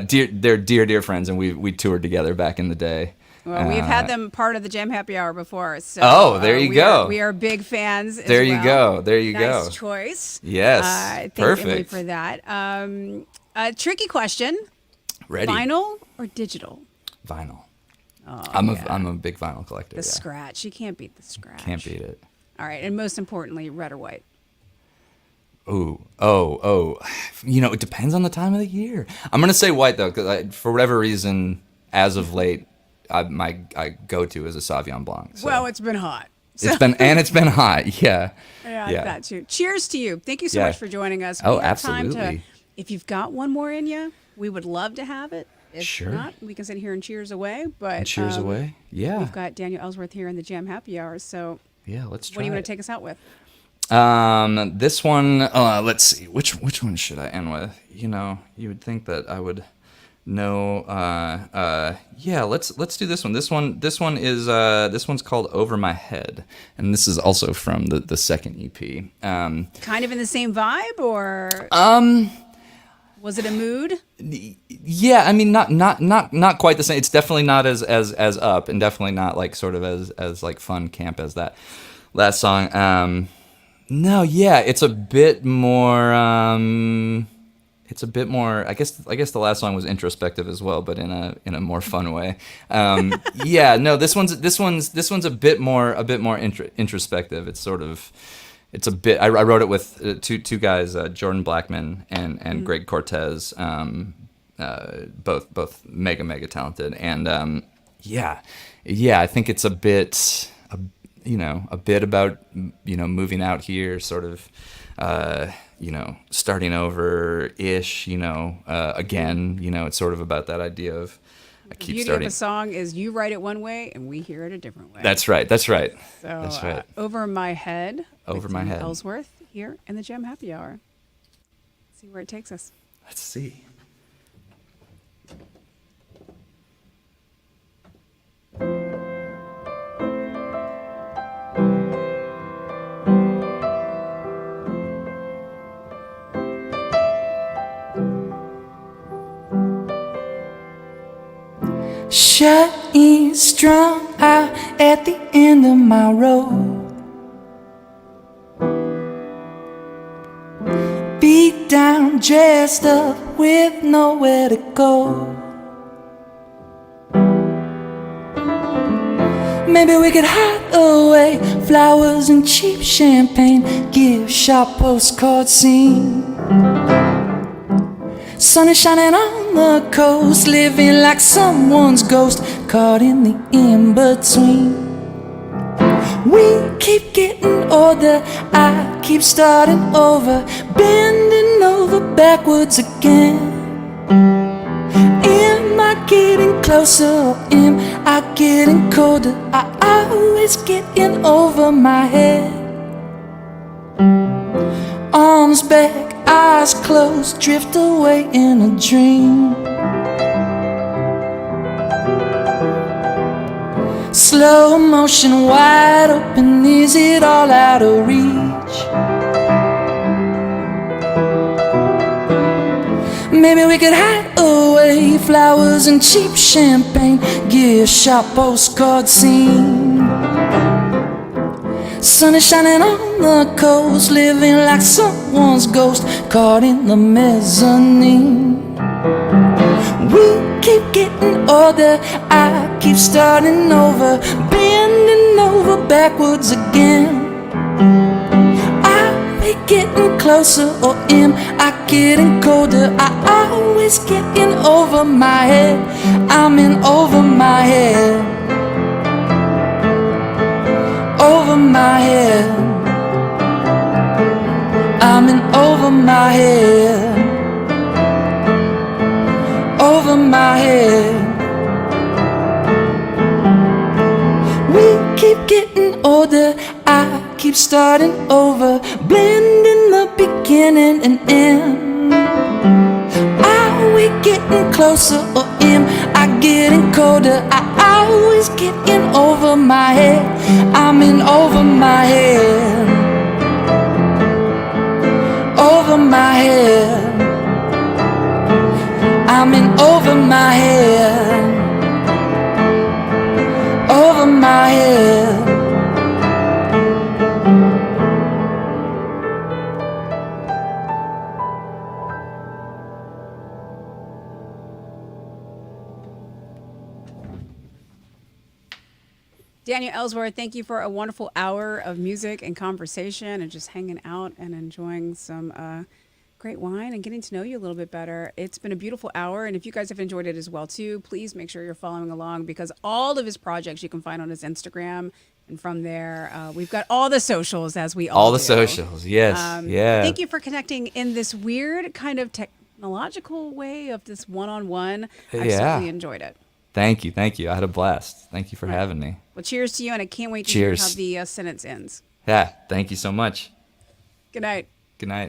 they're dear friends, and we toured together back in the day. Well, we've had them part of the Jam Happy Hour before. So, there you we go. We are big fans. There you go. There you nice go. choice. Yes. Thank Perfect. Emily for that. Tricky question. Ready. Vinyl or digital? Vinyl. Oh, I'm a big vinyl collector. The scratch. You can't beat the scratch. Can't beat it. All right. And most importantly, red or white? Oh. It depends on the time of the year. I'm gonna say white though, because for whatever reason, as of late, my go-to is a Sauvignon Blanc. So. Well, it's been hot. It's been hot. Yeah. Yeah, that too. Cheers to you. Thank you so Yeah. much for joining us. Oh, We have time absolutely. if you've got one more in you, we would love to have it. If Sure. not, we can sit here and cheers away. But Cheers away. Yeah. We've got Daniel Ellsworth here in the Jam Happy Hour. So Yeah. Let's try. what do you want it. to take us out with? This one. Let's see. Which one should I end with? You would think that I would know. Yeah. Let's do this one. This one is this one's called Over My Head, and this is also from the second EP. Kind of in the same vibe, or was it a mood? Yeah, I mean, not quite the same. It's definitely not as up, and definitely not like sort of as like fun camp as that last song. No, yeah, it's a bit more. I guess the last song was introspective as well, but in a more fun way. Yeah, no, this one's a bit more introspective. It's sort of. It's a bit. I wrote it with two guys, Jordan Blackman and Greg Cortez, both mega talented, and I think it's a bit about moving out here, sort of, starting over ish, again, it's sort of about that idea of I The keep beauty starting. of a song is you write it one way and we hear it a different way. That's right. That's right. So, That's right. Over My Head Over with My Daniel Head. Ellsworth here in the Gem Happy Hour. See where it takes us. Let's see. Shut in, strung out at the end of my road. Beat down, dressed up with nowhere to go. Maybe we could hide away, flowers and cheap champagne, give sharp postcard scene. Sun is shining on the coast, living like someone's ghost, caught in the in-between. We keep getting older, I keep starting over, bending over backwards again. Am I getting closer or am I getting colder? I always get in over my head. Arms back, eyes closed, drift away in a dream. Slow motion, wide open, is it all out of reach? Maybe we could hide away, flowers and cheap champagne, give sharp postcard scene. Sun is shining on the coast, living like someone's ghost, caught in the mezzanine. We keep getting older, I keep starting over, bending over backwards again. Are we getting closer or am I getting colder? I always get in over my head, I'm in over my head. Over my head, I'm in over my head. Over my head. We keep getting older, I keep starting over, blending the beginning and end. Are we getting closer or am I getting colder? I always get in over my head, I'm in over my head. Over my head, I'm in over my head. Over my head. Daniel Ellsworth, thank you for a wonderful hour of music and conversation and just hanging out and enjoying some great wine and getting to know you a little bit better. It's been a beautiful hour. And if you guys have enjoyed it as well, too, please make sure you're following along because all of his projects you can find on his Instagram. And from there, we've got all the socials as we all All the do. socials, yes, yeah. Thank you for connecting in this weird kind of technological way of this one-on-one. I Yeah. certainly enjoyed it. Thank you. I had a blast. Thank you for having me. Well, cheers to you, and I can't wait to hear Cheers. how the sentence ends. Yeah, thank you so much. Good night. Good night.